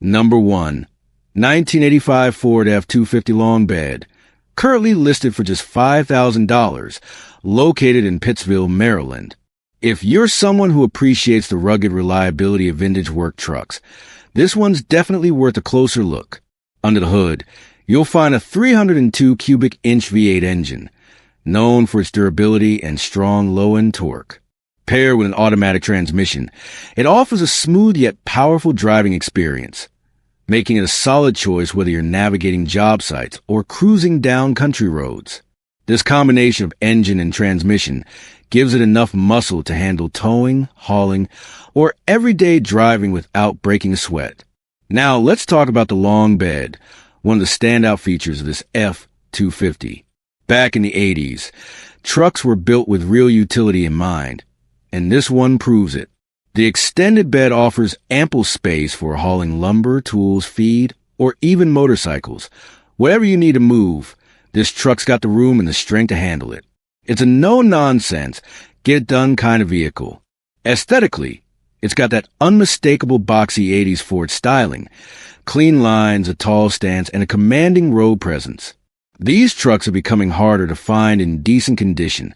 Number 1. 1985 Ford F-250 long bed, currently listed for just $5,000, located in Pittsville, Maryland. If you're someone who appreciates the rugged reliability of vintage work trucks, this one's definitely worth a closer look. Under the hood, you'll find a 302 cubic inch V8 engine, known for its durability and strong low-end torque. Paired with an automatic transmission, it offers a smooth yet powerful driving experience, making it a solid choice whether you're navigating job sites or cruising down country roads. This combination of engine and transmission gives it enough muscle to handle towing, hauling, or everyday driving without breaking a sweat. Now let's talk about the long bed, one of the standout features of this F-250. Back in the 80s, trucks were built with real utility in mind, and this one proves it. The extended bed offers ample space for hauling lumber, tools, feed, or even motorcycles. Whatever you need to move, this truck's got the room and the strength to handle it. It's a no-nonsense, get-it-done kind of vehicle. Aesthetically, it's got that unmistakable boxy 80s Ford styling, clean lines, a tall stance, and a commanding road presence. These trucks are becoming harder to find in decent condition,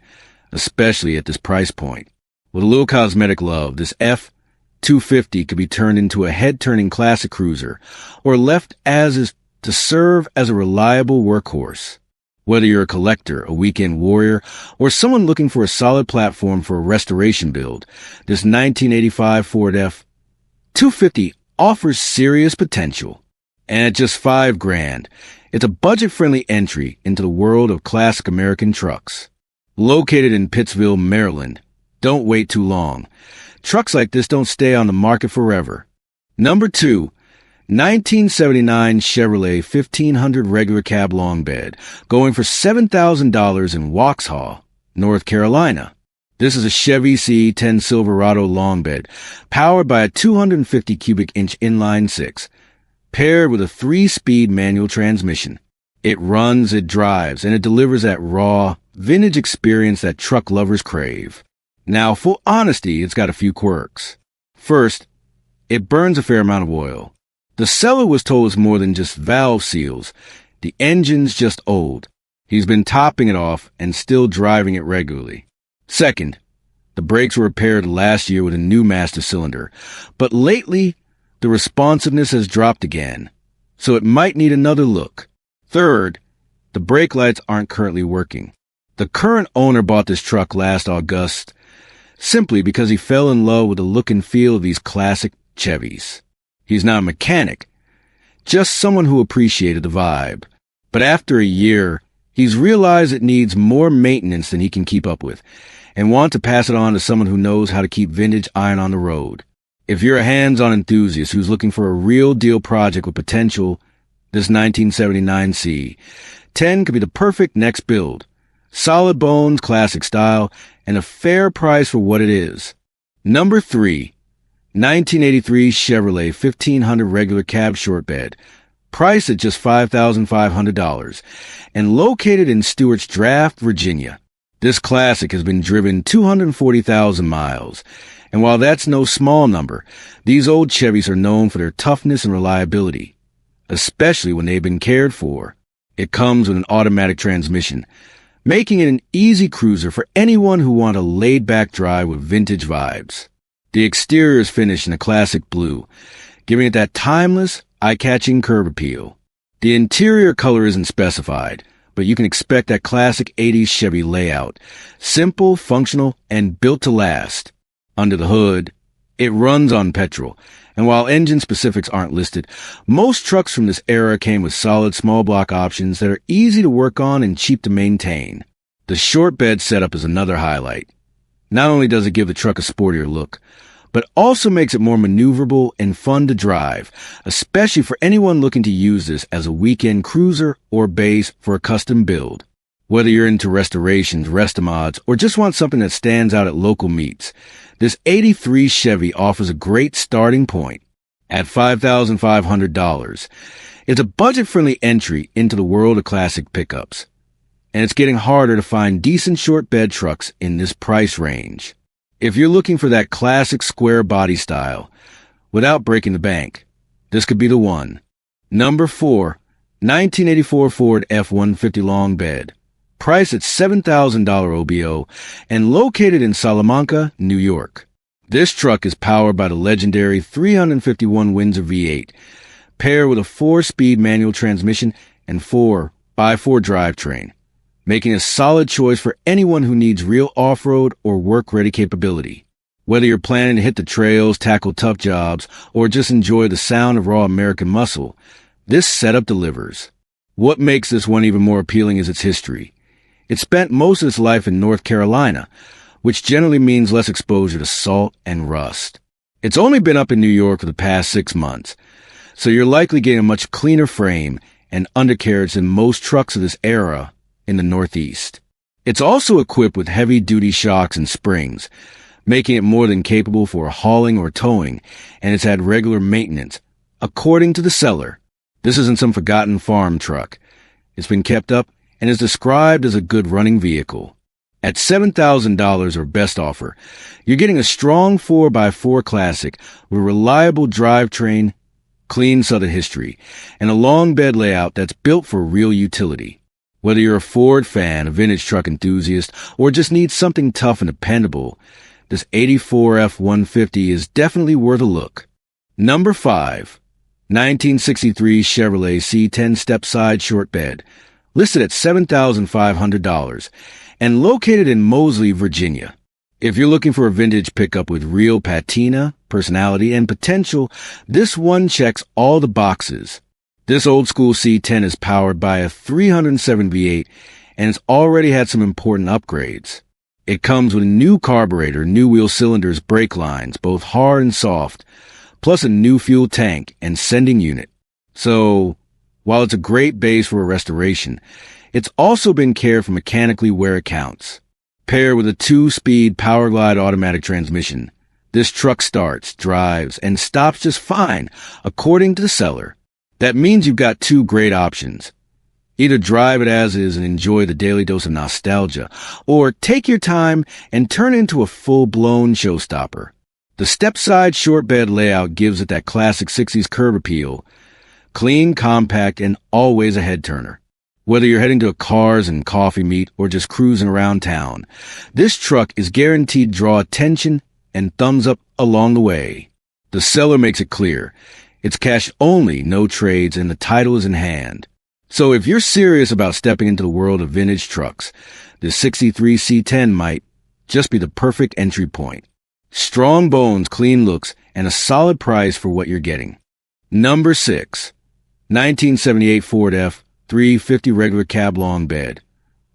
especially at this price point. With a little cosmetic love, this F-250 could be turned into a head-turning classic cruiser or left as is to serve as a reliable workhorse. Whether you're a collector, a weekend warrior, or someone looking for a solid platform for a restoration build, this 1985 Ford F-250 offers serious potential. And at just $5,000, it's a budget-friendly entry into the world of classic American trucks. Located in Pittsville, Maryland, don't wait too long. Trucks like this don't stay on the market forever. Number 2. 1979 Chevrolet 1500 regular cab long bed, going for $7,000 in Waxhaw, North Carolina. This is a Chevy C10 Silverado long bed, powered by a 250 cubic inch inline 6, paired with a 3-speed manual transmission. It runs, it drives, and it delivers that raw, vintage experience that truck lovers crave. Now, full honesty, it's got a few quirks. First, it burns a fair amount of oil. The seller was told it's more than just valve seals. The engine's just old. He's been topping it off and still driving it regularly. Second, the brakes were repaired last year with a new master cylinder, but lately, the responsiveness has dropped again, so it might need another look. Third, the brake lights aren't currently working. The current owner bought this truck last August simply because he fell in love with the look and feel of these classic Chevys. He's not a mechanic, just someone who appreciated the vibe. But after a year, he's realized it needs more maintenance than he can keep up with, and wants to pass it on to someone who knows how to keep vintage iron on the road. If you're a hands-on enthusiast who's looking for a real-deal project with potential, this 1979 C10 could be the perfect next build. Solid bones, classic style, and a fair price for what it is. Number 3. 1983 Chevrolet 1500 regular cab short bed, priced at just $5,500, and located in Stewart's Draft, Virginia. This classic has been driven 240,000 miles, and while that's no small number, these old Chevys are known for their toughness and reliability, especially when they've been cared for. It comes with an automatic transmission, making it an easy cruiser for anyone who wants a laid-back drive with vintage vibes. The exterior is finished in a classic blue, giving it that timeless, eye-catching curb appeal. The interior color isn't specified, but you can expect that classic 80s Chevy layout, simple, functional, and built to last. Under the hood, it runs on petrol, and while engine specifics aren't listed, most trucks from this era came with solid small block options that are easy to work on and cheap to maintain. The short bed setup is another highlight. Not only does it give the truck a sportier look, but also makes it more maneuverable and fun to drive, especially for anyone looking to use this as a weekend cruiser or base for a custom build. Whether you're into restorations, restomods, or just want something that stands out at local meets, this 83 Chevy offers a great starting point. At $5,500, it's a budget-friendly entry into the world of classic pickups, and it's getting harder to find decent short bed trucks in this price range. If you're looking for that classic square body style, without breaking the bank, This could be the one. Number 4. 1984 Ford F-150 long bed. Priced at $7,000 OBO and located in Salamanca, New York. This truck is powered by the legendary 351 Windsor V8, paired with a 4-speed manual transmission and 4x4 drivetrain, making a solid choice for anyone who needs real off-road or work-ready capability. Whether you're planning to hit the trails, tackle tough jobs, or just enjoy the sound of raw American muscle, this setup delivers. What makes this one even more appealing is its history. It spent most of its life in North Carolina, which generally means less exposure to salt and rust. It's only been up in New York for the past 6 months, so you're likely getting a much cleaner frame and undercarriage than most trucks of this era in the Northeast. It's also equipped with heavy-duty shocks and springs, making it more than capable for hauling or towing, and it's had regular maintenance, according to the seller. This isn't some forgotten farm truck. It's been kept up and is described as a good running vehicle. At $7,000 or best offer, you're getting a strong 4x4 classic with reliable drivetrain, clean Southern history, and a long bed layout that's built for real utility. Whether you're a Ford fan, a vintage truck enthusiast, or just need something tough and dependable, this 84 F-150 is definitely worth a look. Number 5. 1963 Chevrolet C10 step-side short bed, listed at $7,500, and located in Moseley, Virginia. If you're looking for a vintage pickup with real patina, personality, and potential, this one checks all the boxes. This old-school C10 is powered by a 307 V8, and it's already had some important upgrades. It comes with a new carburetor, new wheel cylinders, brake lines, both hard and soft, plus a new fuel tank and sending unit. So, while it's a great base for a restoration, it's also been cared for mechanically where it counts. Paired with a 2-speed Powerglide automatic transmission, this truck starts, drives, and stops just fine, according to the seller. That means you've got 2 great options. Either drive it as is and enjoy the daily dose of nostalgia, or take your time and turn it into a full-blown showstopper. The step-side short bed layout gives it that classic 60s curb appeal. Clean, compact, and always a head-turner. Whether you're heading to a cars and coffee meet or just cruising around town, this truck is guaranteed to draw attention and thumbs up along the way. The seller makes it clear. It's cash only, no trades, and the title is in hand. So if you're serious about stepping into the world of vintage trucks, the 63 C10 might just be the perfect entry point. Strong bones, clean looks, and a solid price for what you're getting. Number 6. 1978 Ford F-350 regular cab long bed.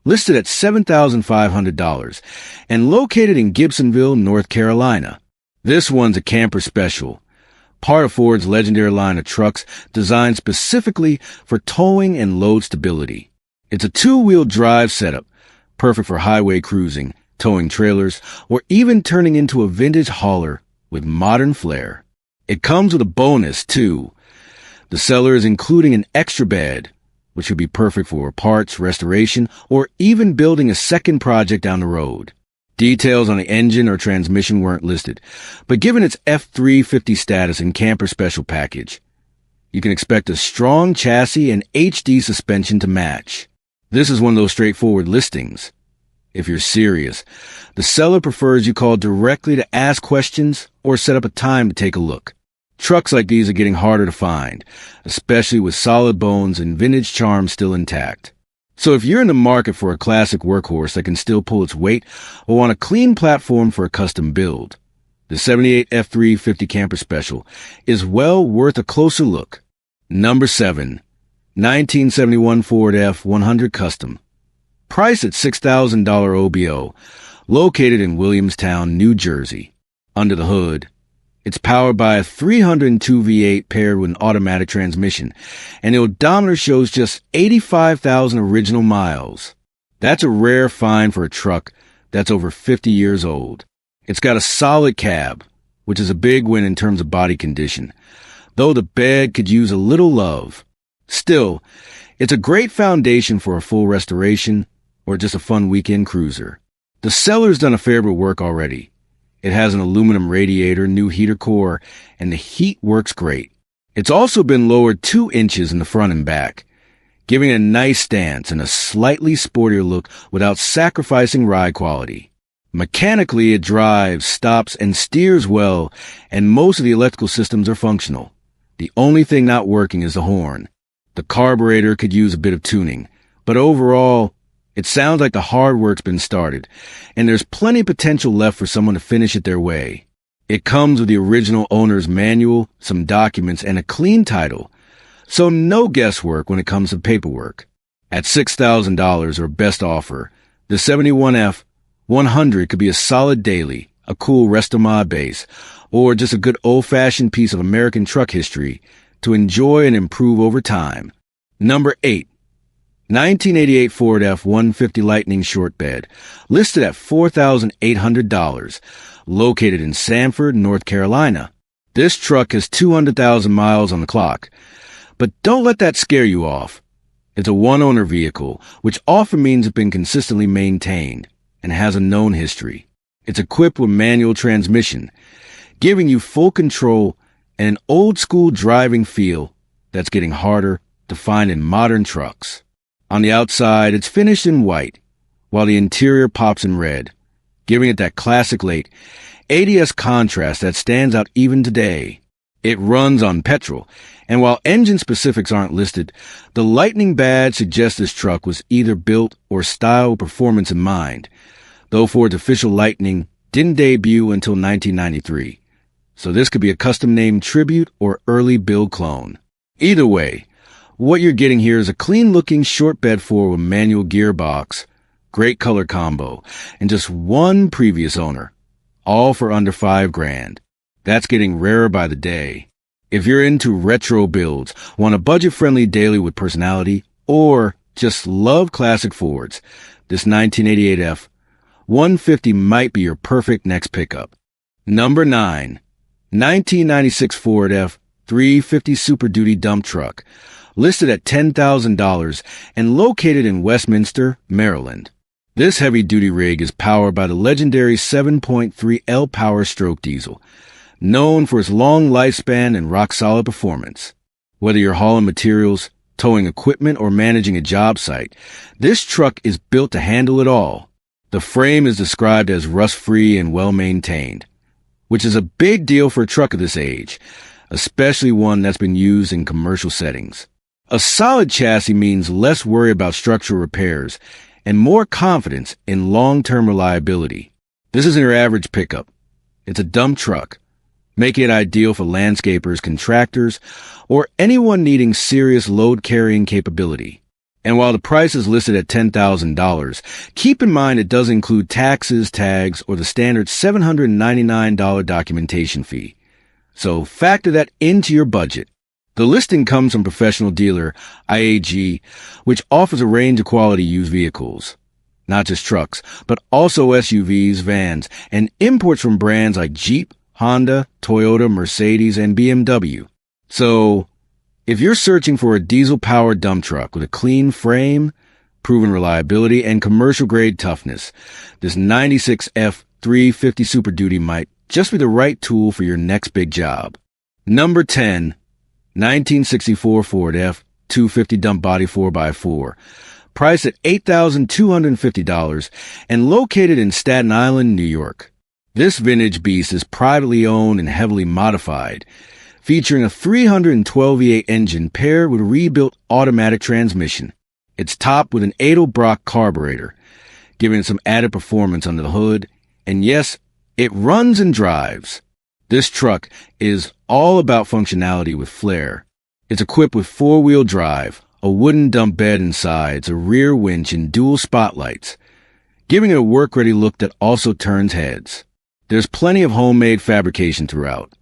Listed at $7,500 and located in Gibsonville, North Carolina. This one's a camper special, part of Ford's legendary line of trucks designed specifically for towing and load stability. It's a 2-wheel drive setup, perfect for highway cruising, towing trailers, or even turning into a vintage hauler with modern flair. It comes with a bonus, too. The seller is including an extra bed, which would be perfect for parts, restoration, or even building a second project down the road. Details on the engine or transmission weren't listed, but given its F-350 status and camper special package, you can expect a strong chassis and HD suspension to match. This is one of those straightforward listings. If you're serious, the seller prefers you call directly to ask questions or set up a time to take a look. Trucks like these are getting harder to find, especially with solid bones and vintage charm still intact. So if you're in the market for a classic workhorse that can still pull its weight or want a clean platform for a custom build, the 78 F-350 Camper Special is well worth a closer look. Number 7. 1971 Ford F-100 Custom. Priced at $6,000 OBO, located in Williamstown, New Jersey. Under the hood, it's powered by a 302 V8 paired with an automatic transmission, and the odometer shows just 85,000 original miles. That's a rare find for a truck that's over 50 years old. It's got a solid cab, which is a big win in terms of body condition, though the bed could use a little love. Still, it's a great foundation for a full restoration or just a fun weekend cruiser. The seller's done a fair bit of work already. It has an aluminum radiator, new heater core, and the heat works great. It's also been lowered 2 inches in the front and back, giving it a nice stance and a slightly sportier look without sacrificing ride quality. Mechanically, it drives, stops, and steers well, and most of the electrical systems are functional. The only thing not working is the horn. The carburetor could use a bit of tuning, but overall, it sounds like the hard work's been started, and there's plenty of potential left for someone to finish it their way. It comes with the original owner's manual, some documents, and a clean title, so no guesswork when it comes to paperwork. At $6,000 or best offer, the 71F 100 could be a solid daily, a cool rest-of-mod base, or just a good old-fashioned piece of American truck history to enjoy and improve over time. Number 8. 1988 Ford F-150 Lightning Short Bed, listed at $4,800, located in Sanford, North Carolina. This truck has 200,000 miles on the clock. But don't let that scare you off. It's a one-owner vehicle, which often means it's been consistently maintained and has a known history. It's equipped with manual transmission, giving you full control and an old-school driving feel that's getting harder to find in modern trucks. On the outside, it's finished in white, while the interior pops in red, giving it that classic late ADS contrast that stands out even today. It runs on petrol, and while engine specifics aren't listed, the Lightning badge suggests this truck was either built or styled with performance in mind, though Ford's official Lightning didn't debut until 1993, so this could be a custom-named tribute or early build clone. Either way, what you're getting here is a clean-looking short bed Ford with manual gearbox, great color combo, and just one previous owner, all for under $5,000. That's getting rarer by the day. If you're into retro builds, want a budget-friendly daily with personality, or just love classic Fords, this 1988 F-150 might be your perfect next pickup. Number 9. 1996 Ford F-350 Super Duty Dump Truck, listed at $10,000 and located in Westminster, Maryland. This heavy-duty rig is powered by the legendary 7.3 L Power Stroke diesel, known for its long lifespan and rock-solid performance. Whether you're hauling materials, towing equipment, or managing a job site, this truck is built to handle it all. The frame is described as rust-free and well-maintained, which is a big deal for a truck of this age, especially one that's been used in commercial settings. A solid chassis means less worry about structural repairs and more confidence in long-term reliability. This isn't your average pickup. It's a dump truck, making it ideal for landscapers, contractors, or anyone needing serious load-carrying capability. And while the price is listed at $10,000, keep in mind it does include taxes, tags, or the standard $799 documentation fee. So factor that into your budget. The listing comes from professional dealer IAG, which offers a range of quality used vehicles. Not just trucks, but also SUVs, vans, and imports from brands like Jeep, Honda, Toyota, Mercedes, and BMW. So, if you're searching for a diesel-powered dump truck with a clean frame, proven reliability, and commercial-grade toughness, this 96 F-350 Super Duty might just be the right tool for your next big job. Number 10. 1964 Ford F-250 Dump Body 4x4, priced at $8,250 and located in Staten Island, New York. This vintage beast is privately owned and heavily modified, featuring a 312 V8 engine paired with a rebuilt automatic transmission. It's topped with an Edelbrock carburetor, giving it some added performance under the hood, and yes, it runs and drives. This truck is all about functionality with flair. It's equipped with four-wheel drive, a wooden dump bed and sides, a rear winch, and dual spotlights, giving it a work-ready look that also turns heads. There's plenty of homemade fabrication throughout.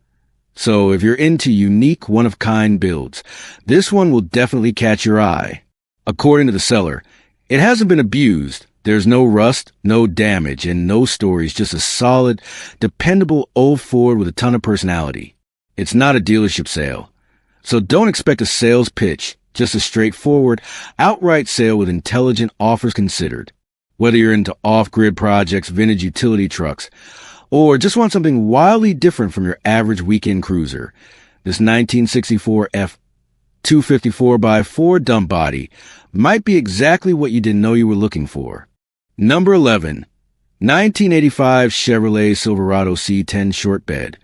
So if you're into unique, one-of-kind builds, this one will definitely catch your eye. According to the seller, it hasn't been abused. There's no rust, no damage, and no stories, just a solid, dependable old Ford with a ton of personality. It's not a dealership sale, so don't expect a sales pitch, just a straightforward, outright sale with intelligent offers considered. Whether you're into off-grid projects, vintage utility trucks, or just want something wildly different from your average weekend cruiser, This 1964 F254x4 dump body might be exactly what you didn't know you were looking for. Number 11. 1985 Chevrolet Silverado C10 short bed.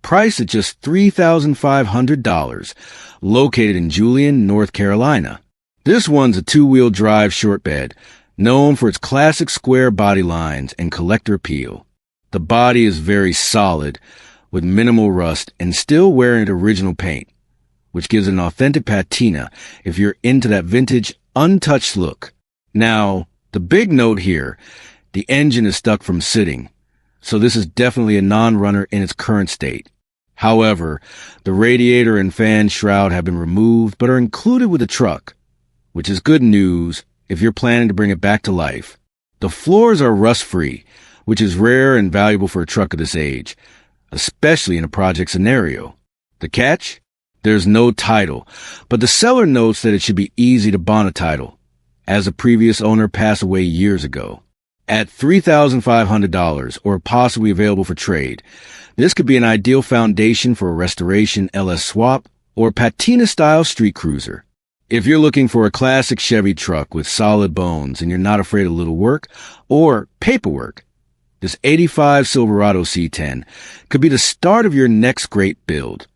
Priced at just $3,500. Located in Julian, North Carolina. This one's a two-wheel drive short bed, known for its classic square body lines and collector appeal. The body is very solid, with minimal rust and still wearing its original paint, which gives it an authentic patina if you're into that vintage, untouched look. Now, the big note here, the engine is stuck from sitting, so this is definitely a non-runner in its current state. However, the radiator and fan shroud have been removed but are included with the truck, which is good news if you're planning to bring it back to life. The floors are rust-free, which is rare and valuable for a truck of this age, especially in a project scenario. The catch? There's no title, but the seller notes that it should be easy to bond a title, as the previous owner passed away years ago. At $3,500 or possibly available for trade, this could be an ideal foundation for a restoration LS swap or patina-style street cruiser. If you're looking for a classic Chevy truck with solid bones and you're not afraid of little work or paperwork, this 85 Silverado C10 could be the start of your next great build.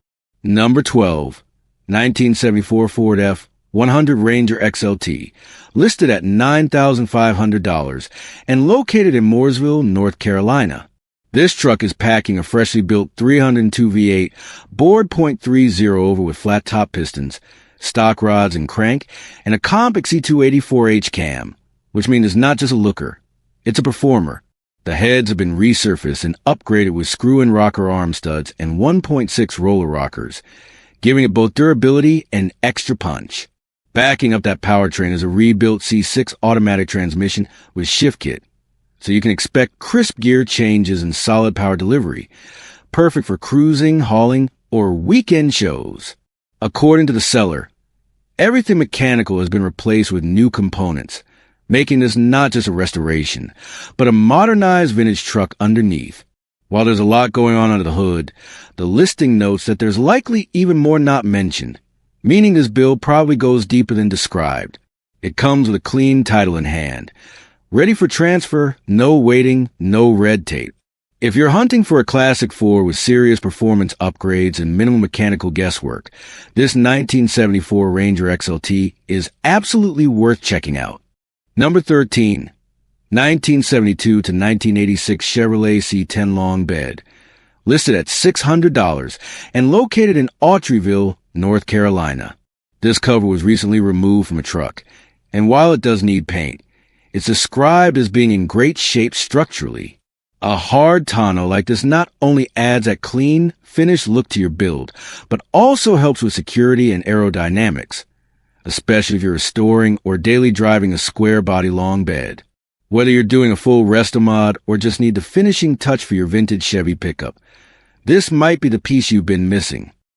Number 12. 1974 Ford F100 Ranger XLT, listed at $9,500 and located in Mooresville, North Carolina. This truck is packing a freshly built 302 V8 bored .30 over with flat top pistons, stock rods and crank, and a Comp XC284H cam, which means it's not just a looker, it's a performer. The heads have been resurfaced and upgraded with screw and rocker arm studs and 1.6 roller rockers, giving it both durability and extra punch. Backing up that powertrain is a rebuilt C6 automatic transmission with shift kit, so you can expect crisp gear changes and solid power delivery, perfect for cruising, hauling, or weekend shows. According to the seller, everything mechanical has been replaced with new components, making this not just a restoration, but a modernized vintage truck underneath. While there's a lot going on under the hood, the listing notes that there's likely even more not mentioned, meaning this build probably goes deeper than described. It comes with a clean title in hand. Ready for transfer, no waiting, no red tape. If you're hunting for a classic Ford with serious performance upgrades and minimal mechanical guesswork, this 1974 Ranger XLT is absolutely worth checking out. Number 13. 1972 to 1986 Chevrolet C10 long bed, listed at $600 and located in Autryville, North Carolina. This cover was recently removed from a truck, and while it does need paint, it's described as being in great shape structurally. A hard tonneau like this not only adds that clean, finished look to your build, but also helps with security and aerodynamics, especially if you're restoring or daily driving a square body long bed. Whether you're doing a full resto mod or just need the finishing touch for your vintage Chevy pickup, this might be the piece you've been missing.